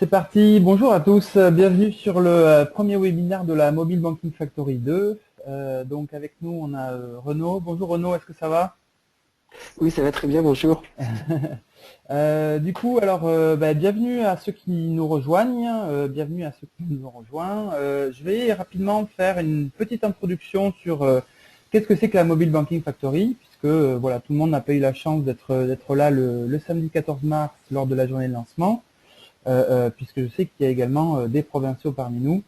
C'est parti, bonjour à tous, bienvenue sur le premier webinaire de la Mobile Banking Factory 2. Donc avec nous on a Renaud. Bonjour Renaud, est-ce que ça va? Oui, ça va très bien, bonjour. Du coup, alors bienvenue à ceux qui nous rejoignent, bienvenue à ceux qui nous ont rejoints. Je vais rapidement faire une petite introduction sur qu'est-ce que c'est que la Mobile Banking Factory, puisque voilà, tout le monde n'a pas eu la chance d'être là le samedi 14 mars lors de la journée de lancement. Puisque je sais qu'il y a également des provinciaux parmi nous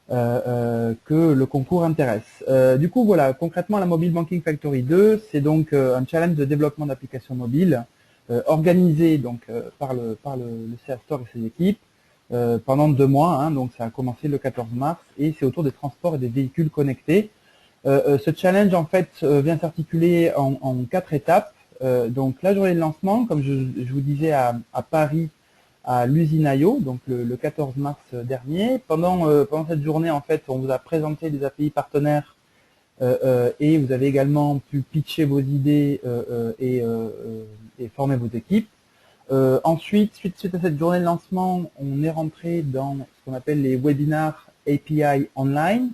que le concours intéresse. Du coup, voilà, concrètement, la Mobile Banking Factory 2, c'est donc un challenge de développement d'applications mobiles organisé donc le CA Store et ses équipes pendant 2 mois. Donc ça a commencé le 14 mars et c'est autour des transports et des véhicules connectés. Ce challenge en fait vient s'articuler en 4 étapes. Donc la journée de lancement, comme je vous disais à Paris, à l'usine IO, donc le 14 mars dernier. Pendant cette journée, en fait, on vous a présenté les API partenaires et vous avez également pu pitcher vos idées et former vos équipes. Ensuite, suite à cette journée de lancement, on est rentré dans ce qu'on appelle les webinars API online.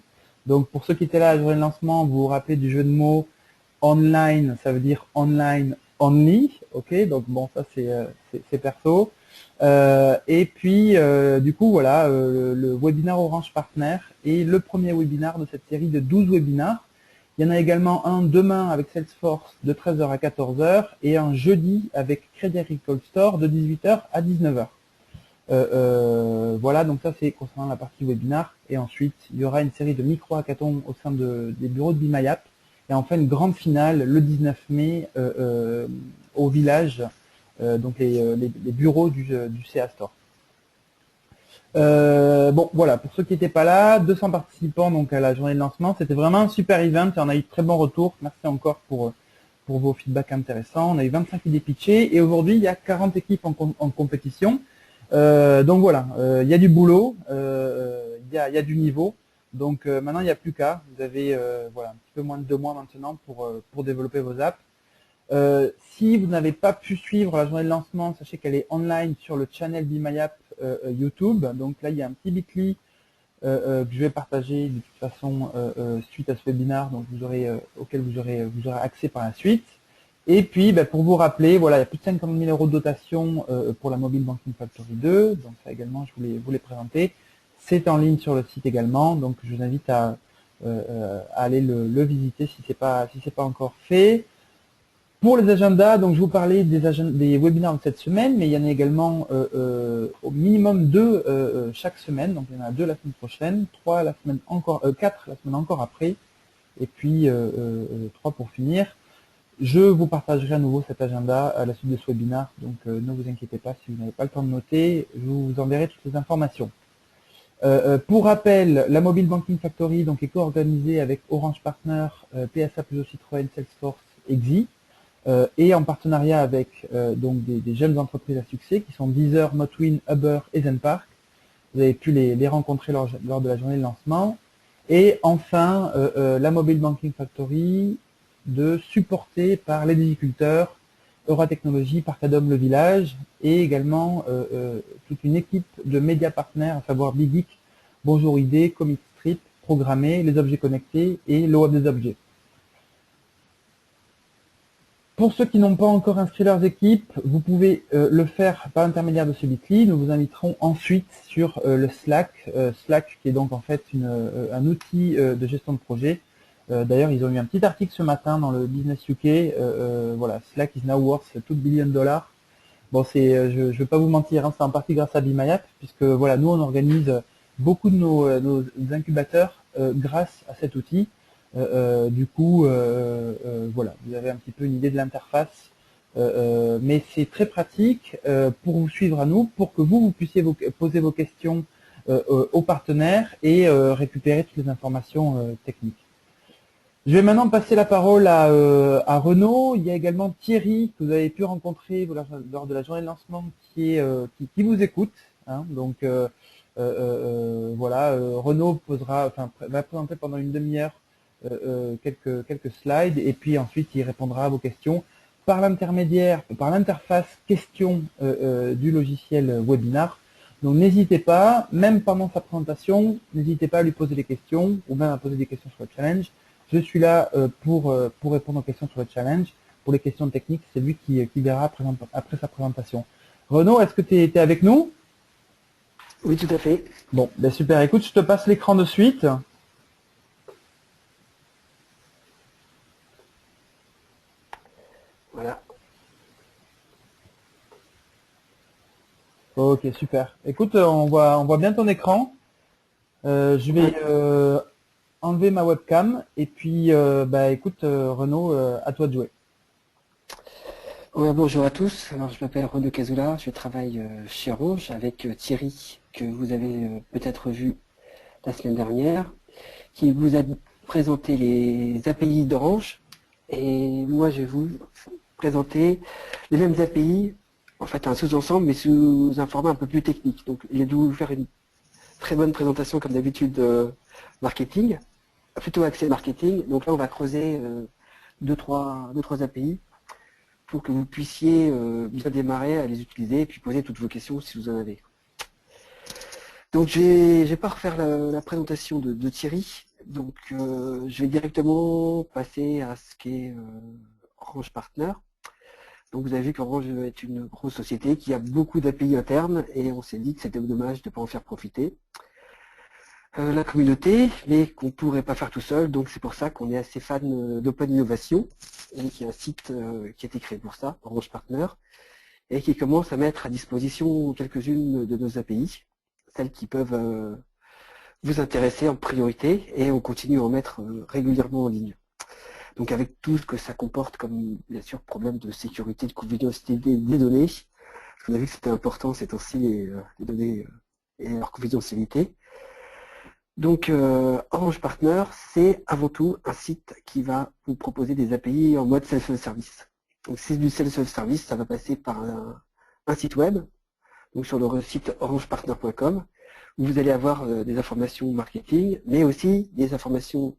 Donc, pour ceux qui étaient là à la journée de lancement, vous vous rappelez du jeu de mots online, ça veut dire online only, ok, donc bon, ça c'est perso. Et puis, du coup, voilà, le webinaire Orange Partner est le premier webinaire de cette série de 12 webinaires. Il y en a également un demain avec Salesforce de 13 heures à 14 heures et un jeudi avec Crédit Agricole Store de 18 heures à 19 heures. Voilà, donc ça c'est concernant la partie webinaire. Et ensuite, il y aura une série de micro-hackathons au sein des bureaux de BeMyApp. Et enfin, une grande finale le 19 mai au village, donc les bureaux du CA Store. Bon, voilà, pour ceux qui n'étaient pas là, 200 participants donc à la journée de lancement. C'était vraiment un super event et on a eu de très bons retours. Merci encore pour vos feedbacks intéressants. On a eu 25 idées pitchées et aujourd'hui, il y a 40 équipes en compétition. Donc voilà, il y a du boulot, il y a du niveau. Donc maintenant, il n'y a plus qu'à. Vous avez voilà, un petit peu moins de 2 mois maintenant pour développer vos apps. Si vous n'avez pas pu suivre la journée de lancement, sachez qu'elle est online sur le channel BeMyApp YouTube. Donc là, il y a un petit bit.ly que je vais partager de toute façon suite à ce webinaire, donc auquel vous aurez accès par la suite. Et puis, pour vous rappeler, voilà, il y a plus de 50 000 € de dotation pour la Mobile Banking Factory 2. Donc ça également, je vous l'ai présenté. C'est en ligne sur le site également. Donc je vous invite à aller le visiter si c'est pas encore fait. Pour les agendas, donc je vous parlais des webinaires de cette semaine, mais il y en a également au minimum 2 chaque semaine. Donc il y en a 2 la semaine prochaine, 4 la semaine encore après, et puis 3 pour finir. Je vous partagerai à nouveau cet agenda à la suite de ce webinaire, donc ne vous inquiétez pas si vous n'avez pas le temps de noter, je vous enverrai toutes les informations. Pour rappel, la Mobile Banking Factory donc, est co-organisée avec Orange Partner, PSA Peugeot Citroën, Salesforce, Exi, et en partenariat avec donc des jeunes entreprises à succès qui sont Deezer, Motwin, Uber et Zenpark. Vous avez pu les rencontrer lors de la journée de lancement. Et enfin, la Mobile Banking Factory supportée par les difficulteurs, Euratechnologie, Parcadom Le Village, et également toute une équipe de médias partenaires, à savoir Bigeek, Bonjour Idée, Comic Strip, Programmé, Les Objets Connectés et le Web des Objets. Pour ceux qui n'ont pas encore inscrit leurs équipes, vous pouvez le faire par l'intermédiaire de ce bit.ly. Nous vous inviterons ensuite sur le Slack, Slack qui est donc en fait un outil de gestion de projet. D'ailleurs, ils ont eu un petit article ce matin dans le Business UK. Voilà, Slack is now worth $2 billion. Bon, je ne vais pas vous mentir, hein, c'est en partie grâce à BeMyApp, puisque voilà, nous on organise beaucoup de nos incubateurs grâce à cet outil. Du coup, voilà, vous avez un petit peu une idée de l'interface, mais c'est très pratique pour vous suivre à nous, pour que vous puissiez poser vos questions aux partenaires et récupérer toutes les informations techniques. Je vais maintenant passer la parole à Renaud. Il y a également Thierry que vous avez pu rencontrer lors de la journée de lancement qui vous écoute. Hein, donc voilà, Renaud va présenter pendant une demi-heure quelques slides et puis ensuite il répondra à vos questions par l'interface question du logiciel webinar. Donc n'hésitez pas, même pendant sa présentation, n'hésitez pas à lui poser des questions ou même à poser des questions sur le challenge. Je suis là pour répondre aux questions sur le challenge. Pour les questions techniques, c'est lui qui verra après sa présentation. Renaud, est-ce que tu es avec nous? Oui, tout à fait. Bon, ben super. Écoute, je te passe l'écran de suite. Voilà. Ok, super. Écoute, on voit bien ton écran. Je vais enlever ma webcam et puis, bah écoute, Renaud, à toi de jouer. Ouais, bonjour à tous. Alors, je m'appelle Renaud Cazoula. Je travaille chez Orange avec Thierry, que vous avez peut-être vu la semaine dernière, qui vous a présenté les API d'Orange. Et moi, je vais vous présenter les mêmes API, en fait un sous-ensemble, mais sous un format un peu plus technique. Donc, il a dû vous faire une très bonne présentation, comme d'habitude, marketing, plutôt axé marketing. Donc là, on va creuser deux, trois API pour que vous puissiez bien démarrer à les utiliser et puis poser toutes vos questions si vous en avez. Donc je vais pas refaire la présentation de Thierry, donc je vais directement passer à ce qu'est Orange Partner. Donc vous avez vu qu'Orange est une grosse société qui a beaucoup d'API internes et on s'est dit que c'était dommage de ne pas en faire profiter la communauté, mais qu'on ne pourrait pas faire tout seul, donc c'est pour ça qu'on est assez fan d'Open Innovation, et qui est un site qui a été créé pour ça, Orange Partner, et qui commence à mettre à disposition quelques-unes de nos API, celles qui peuvent vous intéresser en priorité, et on continue à en mettre régulièrement en ligne. Donc avec tout ce que ça comporte comme, bien sûr, problème de sécurité, de confidentialité des données, on a vu que c'était important ces temps-ci, les données et leur confidentialité. Donc Orange Partner, c'est avant tout un site qui va vous proposer des API en mode self-service. Donc si c'est du self-service, ça va passer par un site web, donc sur le site orangepartner.com, où vous allez avoir des informations marketing, mais aussi des informations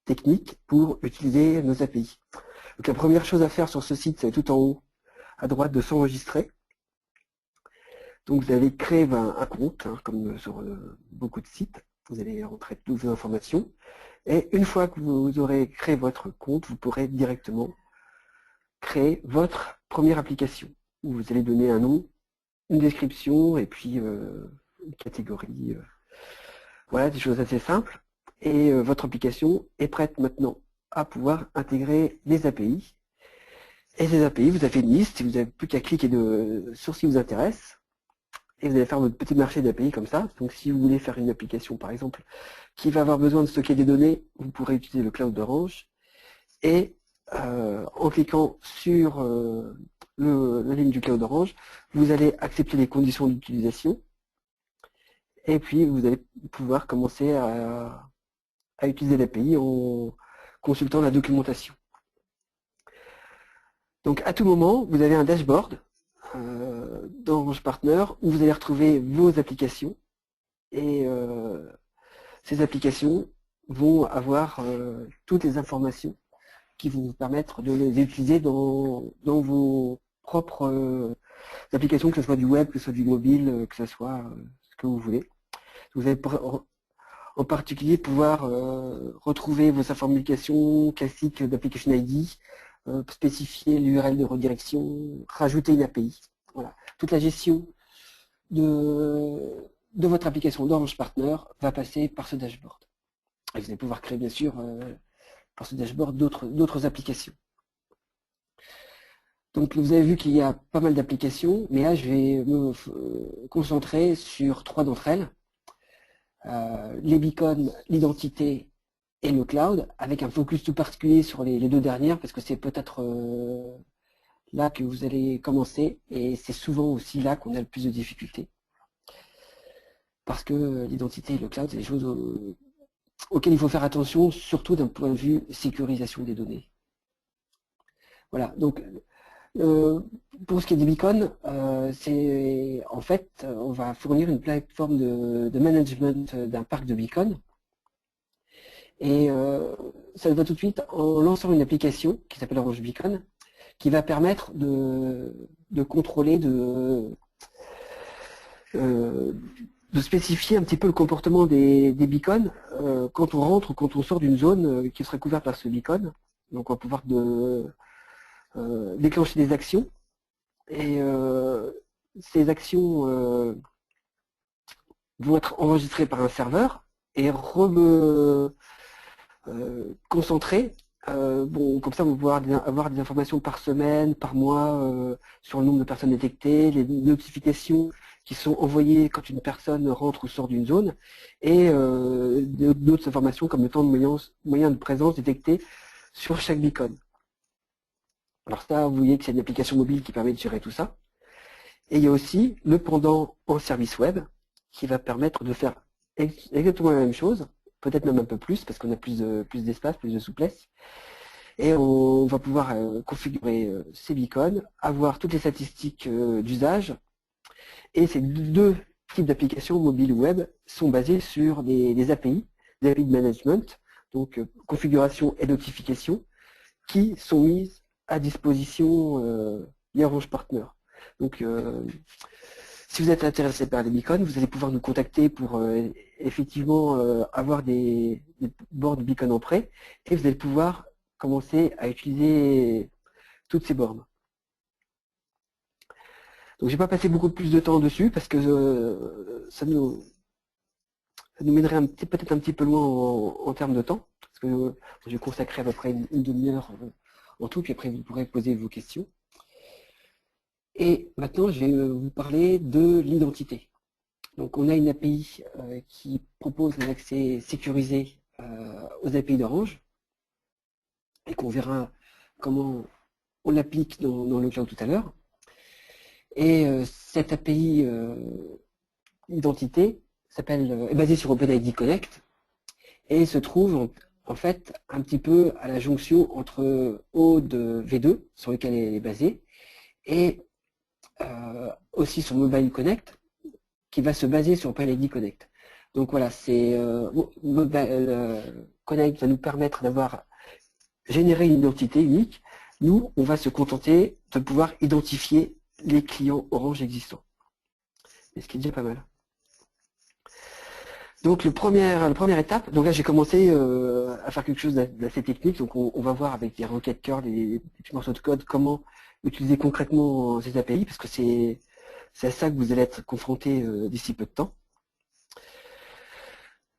techniques pour utiliser nos API. Donc la première chose à faire sur ce site, c'est tout en haut, à droite, de s'enregistrer. Donc vous allez créer un compte, hein, comme sur beaucoup de sites. Vous allez rentrer toutes vos informations. Et une fois que vous aurez créé votre compte, vous pourrez directement créer votre première application, où vous allez donner un nom, une description et puis une catégorie. Voilà, des choses assez simples. Et votre application est prête maintenant à pouvoir intégrer les API. Et ces API, vous avez une liste, vous n'avez plus qu'à cliquer sur ce qui vous intéresse. Et vous allez faire votre petit marché d'API comme ça. Donc si vous voulez faire une application, par exemple, qui va avoir besoin de stocker des données, vous pourrez utiliser le cloud d'Orange. Et en cliquant sur la ligne du cloud d'Orange, vous allez accepter les conditions d'utilisation. Et puis vous allez pouvoir commencer à utiliser l'API en consultant la documentation. Donc à tout moment, vous avez un dashboard d'Orange Partner où vous allez retrouver vos applications et ces applications vont avoir toutes les informations qui vont vous permettre de les utiliser dans vos propres applications, que ce soit du web, que ce soit du mobile, que ce soit ce que vous voulez. Vous allez en particulier pouvoir retrouver vos informations classiques d'application ID, spécifier l'URL de redirection, rajouter une API. Voilà. Toute la gestion de votre application d'Orange Partner va passer par ce dashboard. Et vous allez pouvoir créer bien sûr par ce dashboard d'autres applications. Donc vous avez vu qu'il y a pas mal d'applications, mais là je vais me concentrer sur trois d'entre elles. Les beacons, l'identité et le cloud, avec un focus tout particulier sur les deux dernières, parce que c'est peut-être là que vous allez commencer, et c'est souvent aussi là qu'on a le plus de difficultés. Parce que l'identité et le cloud, c'est des choses auxquelles il faut faire attention, surtout d'un point de vue sécurisation des données. Voilà, donc pour ce qui est des beacons, c'est en fait, on va fournir une plateforme de management d'un parc de beacons. Et ça va tout de suite en lançant une application qui s'appelle Orange Beacon, qui va permettre de contrôler, euh, de spécifier un petit peu le comportement des beacons quand on rentre ou quand on sort d'une zone qui serait couverte par ce beacon. Donc on va pouvoir déclencher des actions. Et ces actions vont être enregistrées par un serveur et concentrées. Bon, comme ça, vous pouvez avoir des informations par semaine, par mois, sur le nombre de personnes détectées, les notifications qui sont envoyées quand une personne rentre ou sort d'une zone, et d'autres informations comme le temps de moyen de présence détecté sur chaque beacon. Alors ça, vous voyez que c'est une application mobile qui permet de gérer tout ça. Et il y a aussi le pendant en service web qui va permettre de faire exactement la même chose, peut-être même un peu plus parce qu'on a plus d'espace, plus de souplesse. Et on va pouvoir configurer ces beacons, avoir toutes les statistiques d'usage. Et ces deux types d'applications mobiles ou web sont basées sur des API, des API de management, donc configuration et notification, qui sont mises à disposition via Orange Partner. Donc, si vous êtes intéressé par les beacons, vous allez pouvoir nous contacter pour effectivement avoir des bornes beacon en prêt, et vous allez pouvoir commencer à utiliser toutes ces bornes. Donc, je vais pas passer beaucoup plus de temps dessus parce que ça nous mènerait peut-être un petit peu loin en termes de temps, parce que je vais consacrer à peu près une demi-heure en tout, puis après vous pourrez poser vos questions. Et maintenant, je vais vous parler de l'identité. Donc, on a une API qui propose un accès sécurisé aux API d'Orange, et qu'on verra comment on l'applique dans le cloud tout à l'heure. Et cette API identité est basée sur OpenID Connect et se trouve en fait un petit peu à la jonction entre Aude V2, sur lequel elle est basée, et aussi sur Mobile Connect, qui va se baser sur OpenID Connect. Donc voilà, Mobile Connect va nous permettre d'avoir généré une identité unique. Nous, on va se contenter de pouvoir identifier les clients Orange existants. Et ce qui est déjà pas mal. Donc la première étape, donc là j'ai commencé à faire quelque chose d'assez technique, donc on va voir avec des requêtes curl, des petits morceaux de code, comment utiliser concrètement ces API, parce que c'est à ça que vous allez être confronté d'ici peu de temps.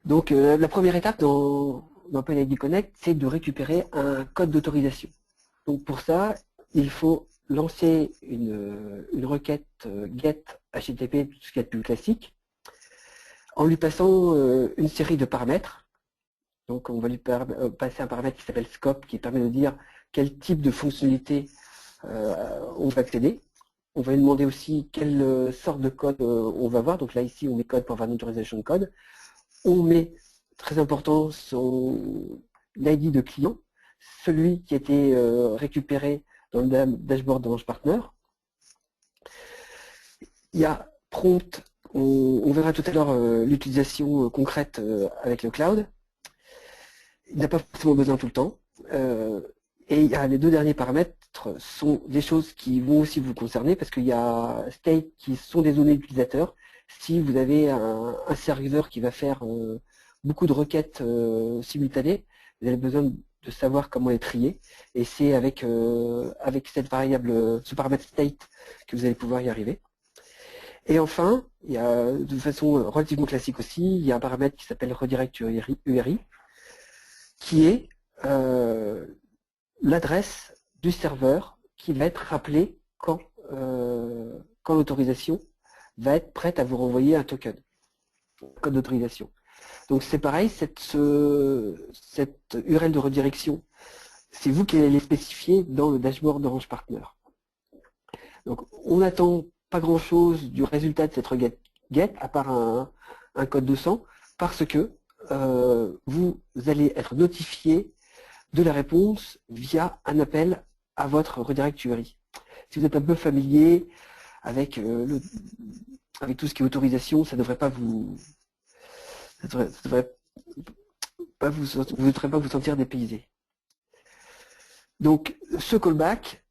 Donc la première étape dans OpenID Connect, c'est de récupérer un code d'autorisation. Donc pour ça, il faut lancer une requête GET HTTP, tout ce qui est plus classique, en lui passant une série de paramètres. Donc on va lui passer un paramètre qui s'appelle scope, qui permet de dire quel type de fonctionnalité on va accéder. On va lui demander aussi quelle sorte de code on va voir. Donc là ici on met code pour avoir une authorization code. On met, très important, son ID de client, celui qui a été récupéré dans le dashboard d'Orange Partner. Il y a prompt. On verra tout à l'heure l'utilisation concrète avec le cloud. Il n'a pas forcément besoin tout le temps. Et il y a les deux derniers paramètres sont des choses qui vont aussi vous concerner parce qu'il y a state qui sont des données utilisateurs. Si vous avez un serveur qui va faire beaucoup de requêtes simultanées, vous avez besoin de savoir comment les trier. Et c'est avec cette variable, ce paramètre state que vous allez pouvoir y arriver. Et enfin, il y a de façon relativement classique aussi, il y a un paramètre qui s'appelle redirect URI, qui est l'adresse du serveur qui va être rappelée quand l'autorisation va être prête à vous renvoyer un token, un code d'autorisation. Donc c'est pareil, cette URL de redirection, c'est vous qui allez les spécifier dans le dashboard d'Orange Partner. Donc on attend pas grand chose du résultat de cette requête GET à part un code 200 parce que vous allez être notifié de la réponse via un appel à votre redirect URI. Si vous êtes un peu familier avec tout ce qui est autorisation, ça ne devrait pas vous vous sentir dépaysé. Donc ce callback,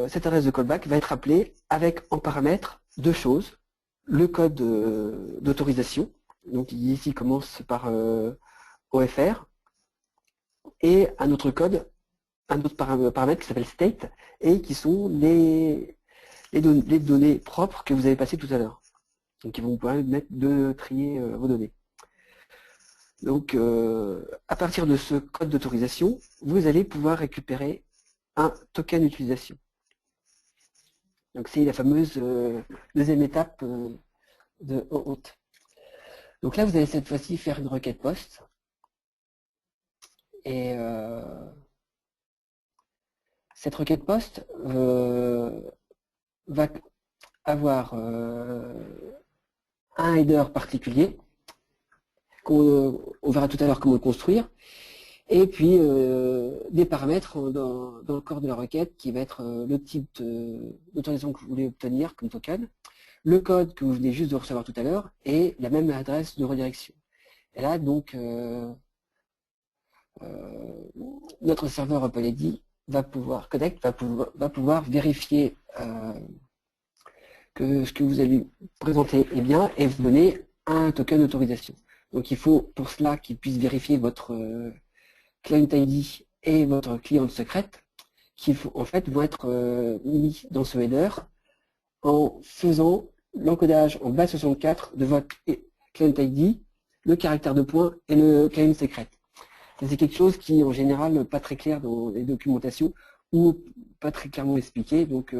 cette adresse de callback va être appelée avec en paramètre deux choses. le code d'autorisation, donc qui ici commence par OFR, et un autre code, un autre paramètre qui s'appelle state, et qui sont les données propres que vous avez passées tout à l'heure. Donc ils vont vous permettre de trier vos données. Donc à partir de ce code d'autorisation, vous allez pouvoir récupérer un token d'utilisation. Donc c'est la fameuse deuxième étape de OAuth. Donc là, vous allez cette fois-ci faire une requête POST. Et cette requête POST va avoir un header particulier, on verra tout à l'heure comment le construire, et puis des paramètres dans le corps de la requête qui va être le type d'autorisation que vous voulez obtenir comme token, le code que vous venez juste de recevoir tout à l'heure, et la même adresse de redirection. Et là, donc, notre serveur OpenID va pouvoir vérifier que ce que vous allez présenter est bien et vous donner un token d'autorisation. Donc il faut pour cela qu'il puisse vérifier votre client ID et votre client secrète qui en fait vont être mis dans ce header en faisant l'encodage en base 64 de votre client ID, le caractère de point et le client secret. C'est quelque chose qui est en général pas très clair dans les documentations ou pas très clairement expliqué. Donc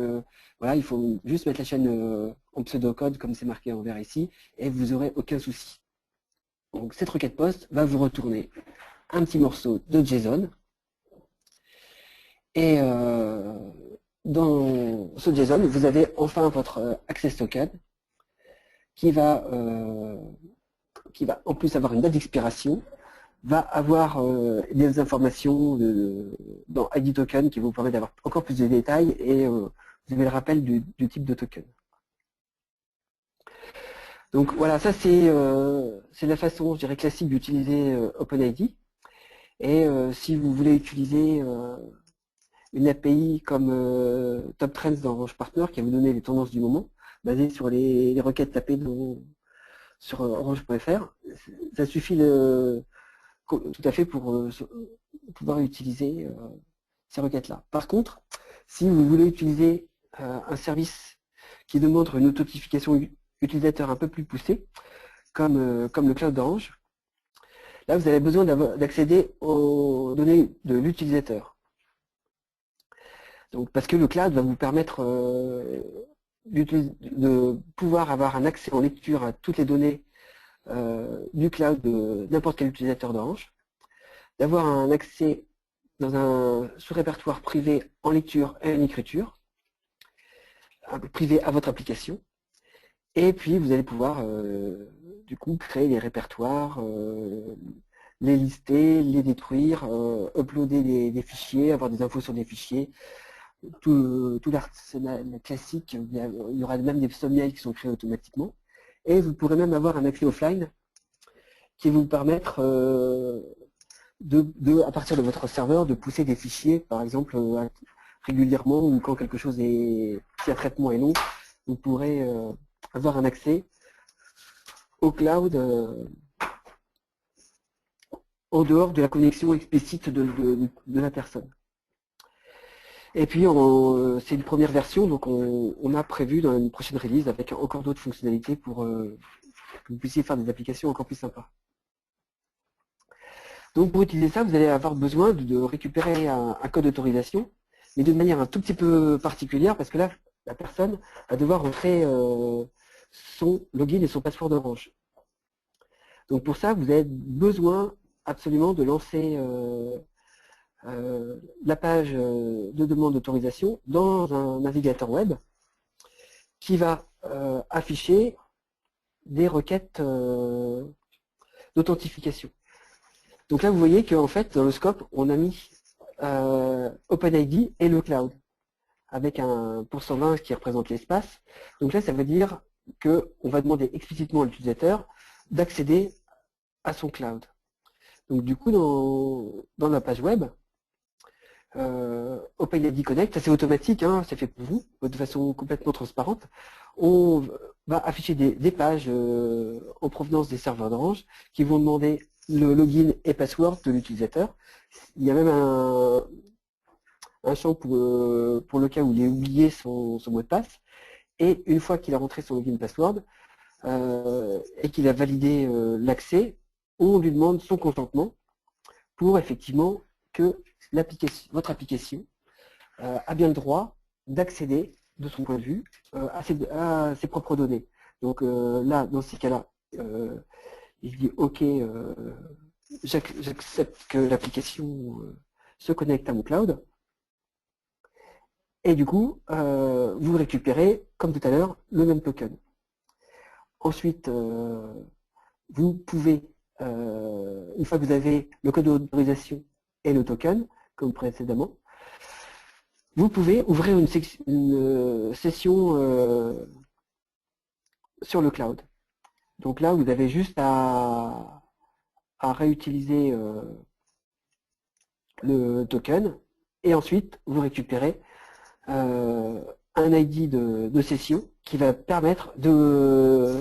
voilà, il faut juste mettre la chaîne en pseudocode comme c'est marqué en vert ici et vous n'aurez aucun souci. Donc cette requête POST va vous retourner un petit morceau de JSON et dans ce JSON, vous avez enfin votre access token qui va en plus avoir une date d'expiration, va avoir des informations dans ID token qui vous permet d'avoir encore plus de détails et vous avez le rappel du type de token. Donc voilà, ça c'est la façon, je dirais, classique d'utiliser OpenID. Et si vous voulez utiliser une API comme TopTrends dans Orange Partner qui va vous donner les tendances du moment, basées sur les requêtes tapées sur orange.fr, ça suffit tout à fait pour pouvoir utiliser ces requêtes-là. Par contre, si vous voulez utiliser un service qui demande une authentification utilisateur un peu plus poussée, comme le cloud d'Orange, là vous avez besoin d'accéder aux données de l'utilisateur. Donc parce que le cloud va vous permettre de pouvoir avoir un accès en lecture à toutes les données du cloud de n'importe quel utilisateur d'Orange, d'avoir un accès dans un sous-répertoire privé en lecture et en écriture, privé à votre application, et puis vous allez pouvoir du coup créer des répertoires, les lister, les détruire, uploader des fichiers, avoir des infos sur des fichiers, tout l'arsenal classique. Il y aura même des thumbnails qui sont créés automatiquement. Et vous pourrez même avoir un accès offline qui va vous permettre à partir de votre serveur, de pousser des fichiers, par exemple, régulièrement, ou quand quelque chose si un traitement est long, vous pourrez avoir un accès au cloud en dehors de la connexion explicite de la personne. Et puis, c'est une première version, donc on a prévu dans une prochaine release avec encore d'autres fonctionnalités pour que vous puissiez faire des applications encore plus sympas. Donc pour utiliser ça, vous allez avoir besoin de récupérer un code d'autorisation, mais de manière un tout petit peu particulière, parce que là, la personne va devoir rentrer son login et son password d'Orange. Donc pour ça, vous avez besoin absolument de lancer la page de demande d'autorisation dans un navigateur web qui va afficher des requêtes d'authentification. Donc là, vous voyez qu'en fait, dans le scope, on a mis OpenID et le cloud, avec un %20 qui représente l'espace. Donc là, ça veut dire qu'on va demander explicitement à l'utilisateur d'accéder à son cloud. Donc du coup, dans la page web, OpenID Connect, ça c'est automatique, hein, c'est fait pour vous, de façon complètement transparente. On va afficher des pages en provenance des serveurs d'Orange qui vont demander le login et password de l'utilisateur. Il y a même un champ pour le cas où il a oublié son mot de passe. Et une fois qu'il a rentré son login et password et qu'il a validé l'accès, on lui demande son consentement pour effectivement que votre application a bien le droit d'accéder, de son point de vue, à ses propres données. Donc là, dans ces cas-là, il dit OK, j'accepte que l'application se connecte à mon cloud. Et du coup, vous récupérez, comme tout à l'heure, le même token. Ensuite, vous pouvez, une fois que vous avez le code d'autorisation et le token, comme précédemment, vous pouvez ouvrir une session sur le cloud. Donc là, vous avez juste à réutiliser le token et ensuite vous récupérez un ID de session qui va permettre de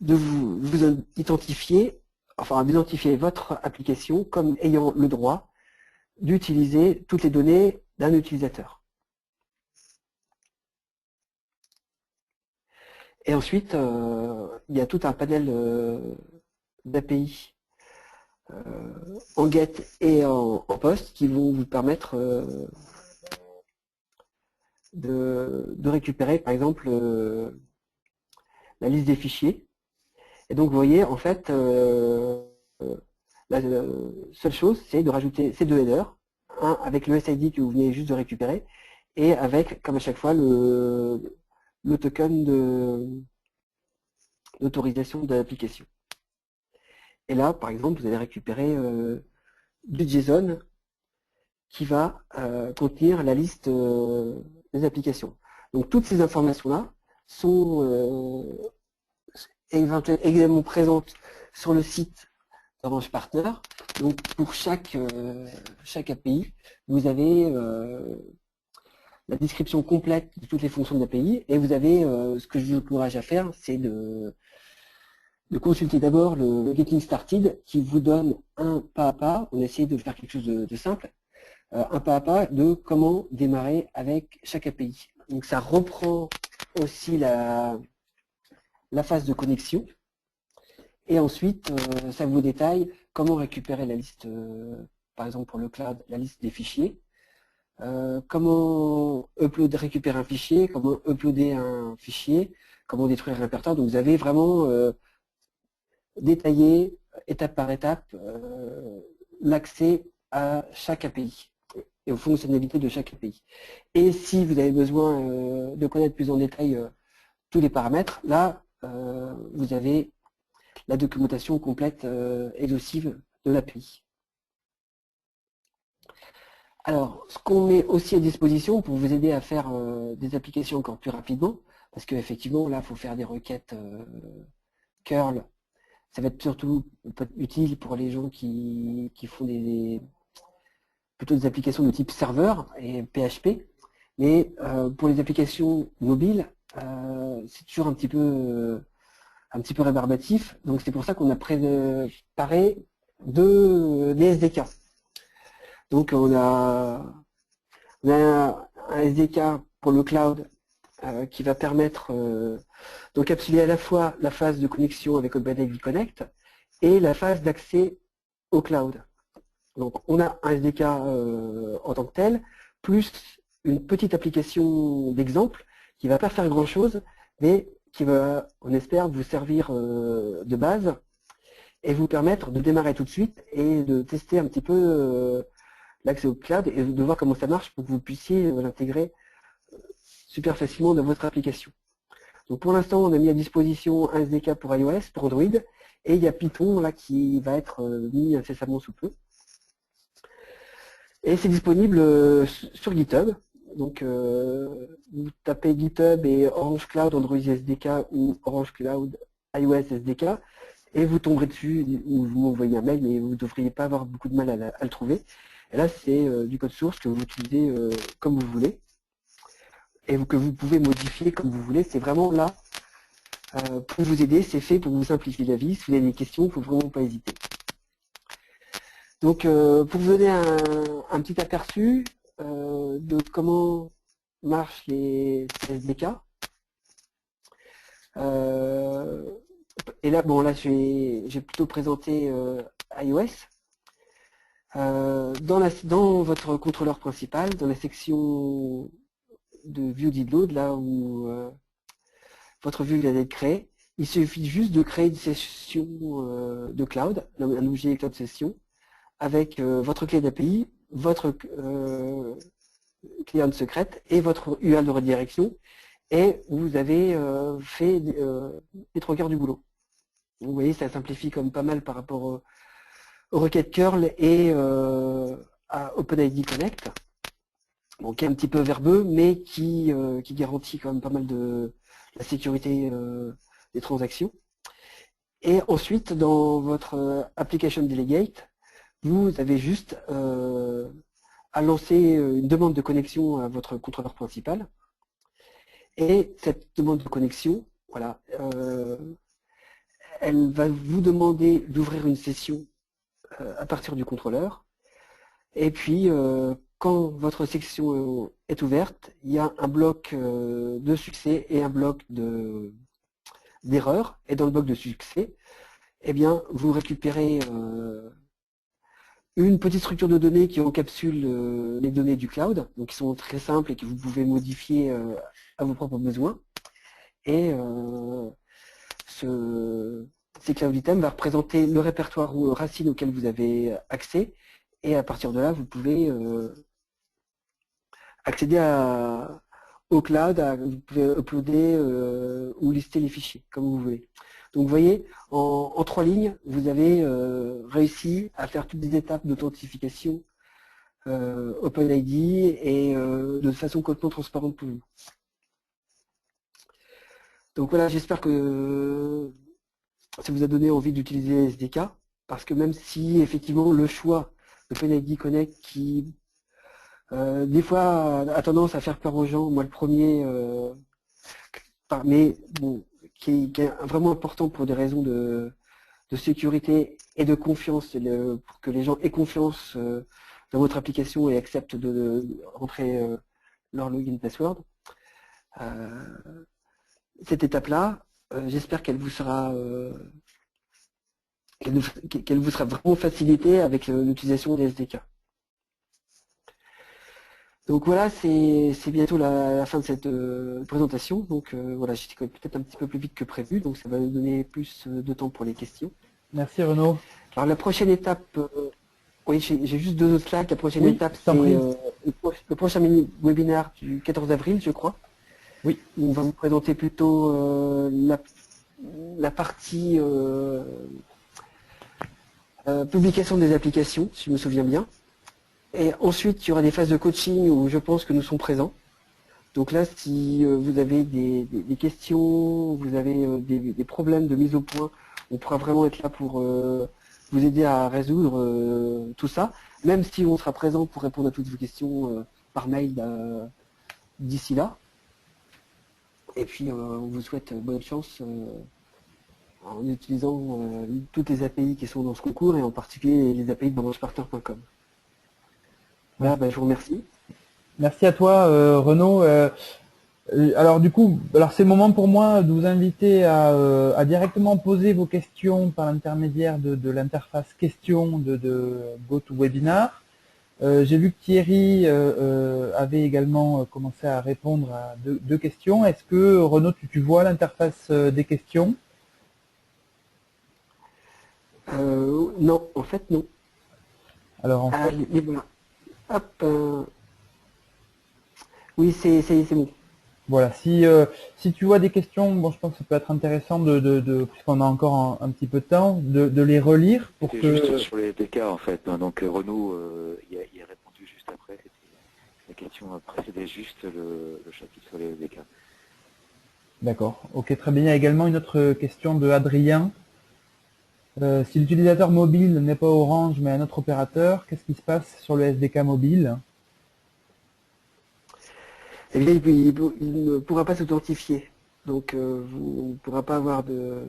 vous identifier, enfin d'identifier votre application comme ayant le droit d'utiliser toutes les données d'un utilisateur. Et ensuite, il y a tout un panel d'API en GET et en POST qui vont vous permettre de récupérer, par exemple, la liste des fichiers. Et donc, vous voyez, en fait, la seule chose, c'est de rajouter ces deux headers, un avec le SID que vous venez juste de récupérer, et avec, comme à chaque fois, le token d'autorisation de l'application. Et là, par exemple, vous allez récupérer du JSON qui va contenir la liste des applications. Donc toutes ces informations-là sont également présentes sur le site d'Orange Partner. Donc pour chaque API, vous avez la description complète de toutes les fonctions de l'API et vous avez ce que je vous encourage à faire, c'est de consulter d'abord le Getting Started qui vous donne un pas à pas, on essaie de faire quelque chose de simple, un pas à pas de comment démarrer avec chaque API. Donc ça reprend aussi la phase de connexion et ensuite ça vous détaille comment récupérer la liste, par exemple pour le cloud, la liste des fichiers, comment récupérer un fichier, comment uploader un fichier, comment détruire un répertoire. Donc vous avez vraiment détaillé étape par étape l'accès à chaque API et aux fonctionnalités de chaque API. Et si vous avez besoin de connaître plus en détail tous les paramètres, là vous avez la documentation complète exhaustive de l'API. Alors, ce qu'on met aussi à disposition pour vous aider à faire des applications encore plus rapidement, parce qu'effectivement, là, il faut faire des requêtes curl. Ça va être surtout utile pour les gens qui font plutôt des applications de type serveur et PHP. Mais pour les applications mobiles, c'est toujours un petit peu rébarbatif. Donc c'est pour ça qu'on a préparé des SDK. Donc on a un SDK pour le cloud qui va permettre d'encapsuler à la fois la phase de connexion avec OpenID Connect et la phase d'accès au cloud. Donc on a un SDK en tant que tel, plus une petite application d'exemple qui ne va pas faire grand chose, mais qui va, on espère, vous servir de base et vous permettre de démarrer tout de suite et de tester un petit peu l'accès au cloud et de voir comment ça marche pour que vous puissiez l'intégrer super facilement dans votre application. Donc pour l'instant, on a mis à disposition un SDK pour iOS, pour Android, et il y a Python là qui va être mis incessamment sous peu. Et c'est disponible sur GitHub. Donc vous tapez GitHub et Orange Cloud Android SDK ou Orange Cloud iOS SDK et vous tomberez dessus ou vous m'envoyez un mail, mais vous ne devriez pas avoir beaucoup de mal à le trouver. Et là, c'est du code source que vous utilisez comme vous voulez et que vous pouvez modifier comme vous voulez. C'est vraiment là pour vous aider, c'est fait pour vous simplifier la vie. Si vous avez des questions, il ne faut vraiment pas hésiter. Donc, pour vous donner un petit aperçu de comment marchent les SDK, et là, bon, là, j'ai plutôt présenté iOS. Dans votre contrôleur principal, dans la section de View Did Load, là où votre vue vient d'être créée, il suffit juste de créer une session de cloud, un objet cloud session, avec votre clé d'API, votre client secrète et votre URL de redirection, et vous avez fait les trois quarts du boulot. Vous voyez, ça simplifie comme pas mal par rapport aux requêtes curl et à OpenID Connect, bon, qui est un petit peu verbeux, mais qui garantit quand même pas mal de la sécurité des transactions. Et ensuite, dans votre Application Delegate, vous avez juste à lancer une demande de connexion à votre contrôleur principal. Et cette demande de connexion, voilà, elle va vous demander d'ouvrir une session à partir du contrôleur. Et puis, quand votre section est ouverte, il y a un bloc de succès et un bloc d'erreur. Et dans le bloc de succès, eh bien, vous récupérez une petite structure de données qui encapsule les données du cloud, donc qui sont très simples et que vous pouvez modifier à vos propres besoins. Et ces cloud items va représenter le répertoire ou racine auquel vous avez accès. Et à partir de là, vous pouvez accéder au cloud, vous pouvez uploader ou lister les fichiers, comme vous voulez. Donc vous voyez, en 3 lignes, vous avez réussi à faire toutes les étapes d'authentification OpenID et de façon complètement transparente pour vous. Donc voilà, j'espère que ça vous a donné envie d'utiliser les SDK, parce que même si effectivement le choix d'OpenID Connect qui des fois a tendance à faire peur aux gens, moi le premier, mais bon, qui est vraiment important pour des raisons de sécurité et de confiance, pour que les gens aient confiance dans votre application et acceptent de rentrer leur login password. Cette étape-là, j'espère qu'elle vous sera vraiment facilitée avec l'utilisation des SDK. Donc voilà, c'est bientôt la fin de cette présentation. Donc voilà, j'étais peut-être un petit peu plus vite que prévu, donc ça va nous donner plus de temps pour les questions. Merci Renaud. Alors la prochaine étape, oui, j'ai juste 2 autres slides. La prochaine Oui, étape, je t'en prie. c'est le prochain webinaire du 14 avril, je crois. Oui. On va vous présenter plutôt la partie publication des applications, si je me souviens bien. Et ensuite, il y aura des phases de coaching où je pense que nous sommes présents. Donc là, si vous avez des questions, vous avez des problèmes de mise au point, on pourra vraiment être là pour vous aider à résoudre tout ça, même si on sera présent pour répondre à toutes vos questions par mail d'ici là. Et puis, on vous souhaite bonne chance en utilisant toutes les API qui sont dans ce concours, et en particulier les API de branchepartner.com. Voilà, je vous remercie. Merci à toi Renaud. Alors du coup, c'est le moment pour moi de vous inviter à directement poser vos questions par l'intermédiaire de l'interface questions de GoToWebinar. J'ai vu que Thierry avait également commencé à répondre à deux questions. Est-ce que Renaud, tu vois l'interface des questions? Non, en fait non. Alors en fait, les voilà. Hop, oui, c'est bon. voilà, si tu vois des questions, bon, je pense que ça peut être intéressant puisqu'on a encore un petit peu de temps, de les relire pour que... Juste sur les SDK en fait, hein. Donc Renaud y a répondu juste après. La question précédait juste le chapitre sur les SDK. D'accord, ok, très bien. Il y a également une autre question de Adrien. Si l'utilisateur mobile n'est pas Orange mais un autre opérateur, qu'est-ce qui se passe sur le SDK mobile? Eh bien, il ne pourra pas s'authentifier. Donc, vous ne pourrez pas avoir de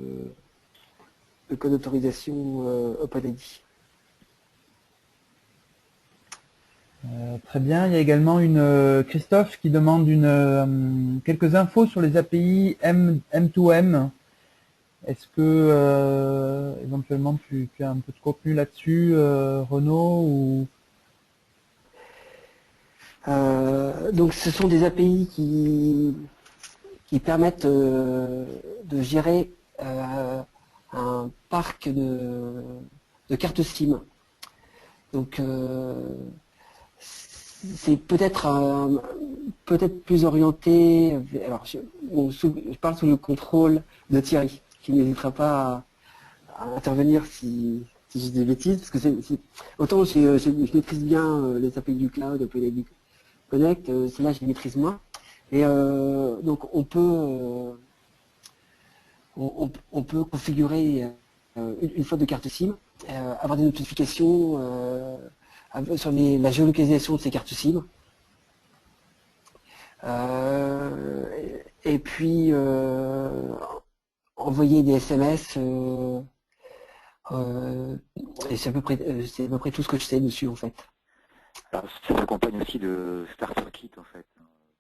code d'autorisation OpenID. Très bien. Il y a également Christophe qui demande quelques infos sur les API M2M. Est-ce que éventuellement tu as un peu de contenu là-dessus, Renaud ou... Donc, ce sont des API qui permettent de gérer un parc de cartes SIM. Donc, c'est peut-être plus orienté. Alors, je parle sous le contrôle de Thierry, qui n'hésitera pas à intervenir si je dis des bêtises, parce que autant je maîtrise bien les API du cloud, OpenID Connect, celle-là je les maîtrise moins. Et donc on peut configurer une flotte de cartes SIM, avoir des notifications sur la géolocalisation de ces cartes SIM. Et puis envoyer des SMS. Et c'est à peu près tout ce que je sais dessus en fait. Alors, ça s'accompagne aussi de Starter Kit en fait,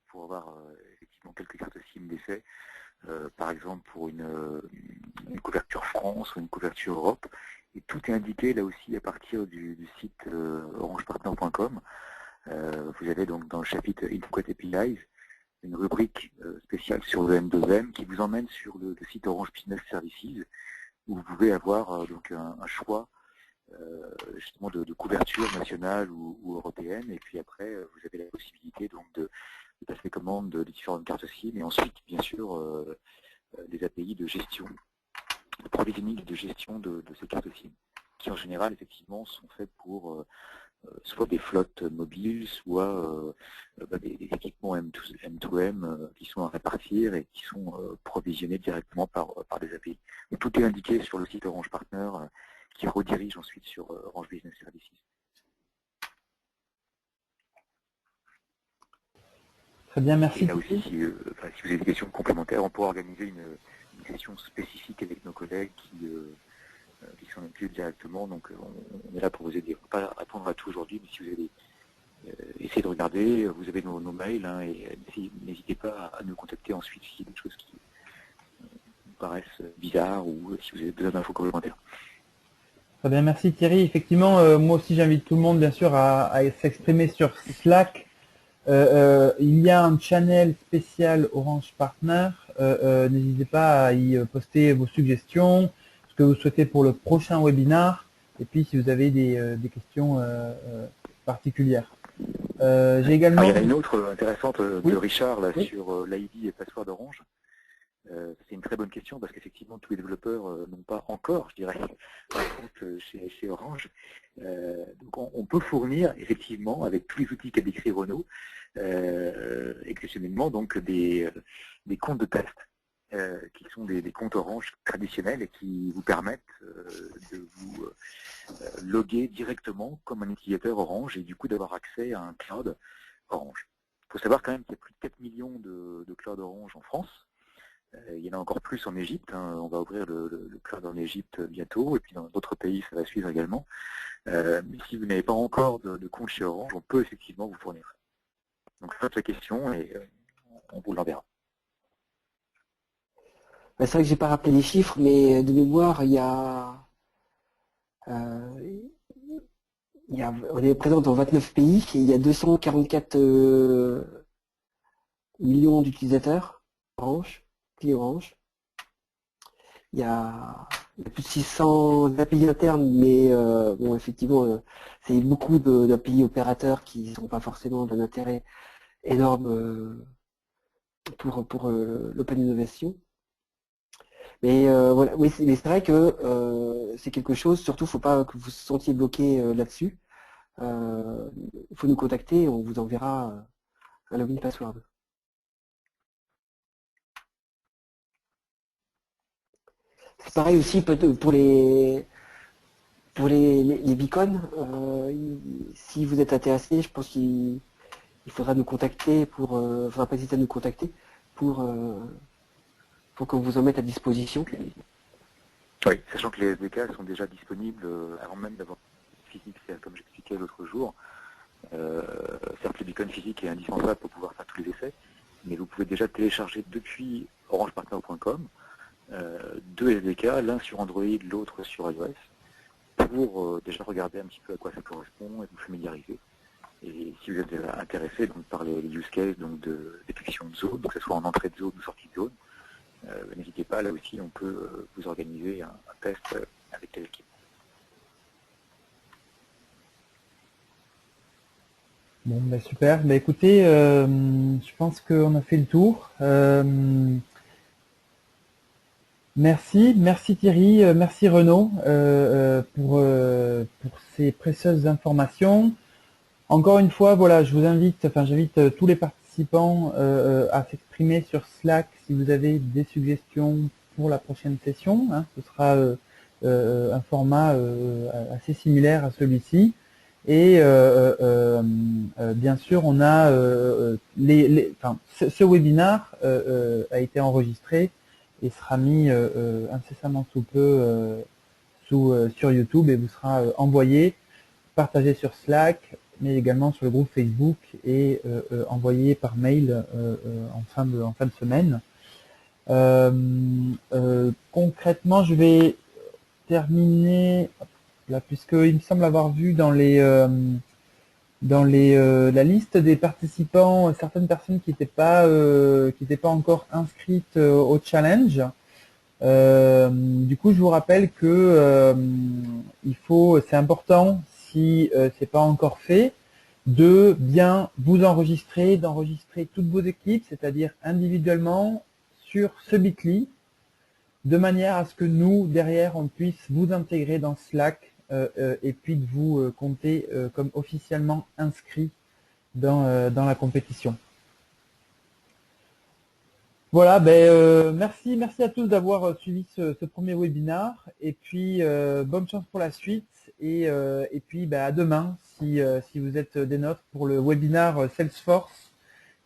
pour avoir effectivement quelques cartes SIM d'essai, par exemple pour une couverture France ou une couverture Europe. Et tout est indiqué là aussi à partir du site orangepartner.com. Vous avez donc dans le chapitre Integrate APIs une rubrique spéciale sur le M2M qui vous emmène sur le site Orange Business Services où vous pouvez avoir donc un choix justement de couverture nationale ou européenne, et puis après vous avez la possibilité donc de passer commande des différentes cartes SIM, et ensuite bien sûr des API de gestion, de provisioning et de gestion de ces cartes SIM, qui en général effectivement sont faites pour soit des flottes mobiles, soit des équipements M2M qui sont à répartir et qui sont provisionnés directement par des API. Donc, tout est indiqué sur le site Orange Partner qui redirige ensuite sur Orange Business Services. Très bien, merci. Et là aussi, si vous avez des questions complémentaires, on pourra organiser une session spécifique avec nos collègues qui s'en occupent directement. Donc on est là pour vous aider. On ne va pas répondre à tout aujourd'hui, mais si vous avez essayez de regarder, vous avez nos mails, hein, et n'hésitez pas à nous contacter ensuite s'il y a des choses qui vous paraissent bizarres ou si vous avez besoin d'infos complémentaires. Très bien, merci Thierry. Effectivement, moi aussi j'invite tout le monde bien sûr à s'exprimer sur Slack. Il y a un channel spécial Orange Partner. N'hésitez pas à y poster vos suggestions, ce que vous souhaitez pour le prochain webinar, et puis si vous avez des questions particulières. J'ai également... il y en a une autre intéressante de Oui. Richard là, Oui. sur l'ID et password Orange. C'est une très bonne question parce qu'effectivement tous les développeurs n'ont pas encore, je dirais, un compte chez Orange. Donc on peut fournir effectivement avec tous les outils qu'a décrit Renaud, exceptionnellement donc des comptes de test qui sont des comptes Orange traditionnels et qui vous permettent de vous loguer directement comme un utilisateur Orange et du coup d'avoir accès à un cloud Orange. Il faut savoir quand même qu'il y a plus de 4 millions de cloud Orange en France. Il y en a encore plus en Égypte, hein. On va ouvrir le cloud en Égypte bientôt, et puis dans d'autres pays ça va suivre également. Mais si vous n'avez pas encore de compte chez Orange, on peut effectivement vous fournir. Donc faites la question et on vous l'enverra. C'est vrai que j'ai pas rappelé les chiffres, mais de mémoire, on est présent dans 29 pays et il y a 244 millions d'utilisateurs Orange, clients Orange. Il y a plus de 600 API internes, mais bon, effectivement, c'est beaucoup d'API opérateurs qui ne sont pas forcément d'un intérêt énorme pour l'open innovation. Mais voilà, oui, mais c'est vrai que c'est quelque chose, surtout, faut pas que vous vous sentiez bloqué là-dessus. Il faut nous contacter, on vous enverra un login password. C'est pareil aussi pour les Pour les beacons, si vous êtes intéressé, je pense qu'il faudra nous contacter faudra pas hésiter à nous contacter pour qu'on vous en mette à disposition. Oui, sachant que les SDK sont déjà disponibles avant même d'avoir physique, comme j'expliquais l'autre jour. Certes, le beacon physique est indispensable pour pouvoir faire tous les essais, mais vous pouvez déjà télécharger depuis orangepartner.com 2 SDK, l'un sur Android, l'autre sur iOS, pour déjà regarder un petit peu à quoi ça correspond et vous familiariser. Et si vous êtes intéressé donc, par les use cases donc, de détection de zone, donc que ce soit en entrée de zone ou sortie de zone, n'hésitez pas, là aussi on peut vous organiser un test avec les équipes. Bon, bah, super. Bah, écoutez, je pense qu'on a fait le tour. Merci Thierry, merci Renaud pour ces précieuses informations. Encore une fois, voilà, j'invite tous les participants à s'exprimer sur Slack si vous avez des suggestions pour la prochaine session. Hein. Ce sera un format assez similaire à celui-ci. Et bien sûr, on a ce webinaire a été enregistré et sera mis incessamment sous peu sur YouTube et vous sera envoyé, partagé sur Slack, mais également sur le groupe Facebook et envoyé par mail en fin de semaine. Concrètement, je vais terminer là, puisqu'il me semble avoir vu dans la liste des participants certaines personnes qui n'étaient pas encore inscrites au challenge. Du coup, je vous rappelle que c'est important, si c'est pas encore fait, de bien vous enregistrer, d'enregistrer toutes vos équipes, c'est-à-dire individuellement sur ce Bitly, de manière à ce que nous, derrière, on puisse vous intégrer dans Slack et puis de vous compter comme officiellement inscrit dans la compétition. Voilà, merci à tous d'avoir suivi ce premier webinaire et puis bonne chance pour la suite et puis à demain si vous êtes des nôtres pour le webinaire Salesforce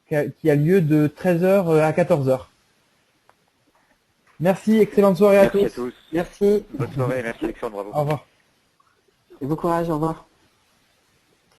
qui a lieu de 13h à 14h. Merci, excellente soirée à tous. Merci à tous. Merci. Bonne soirée, merci Alexandre, bravo. Au revoir. Et bon courage, au revoir.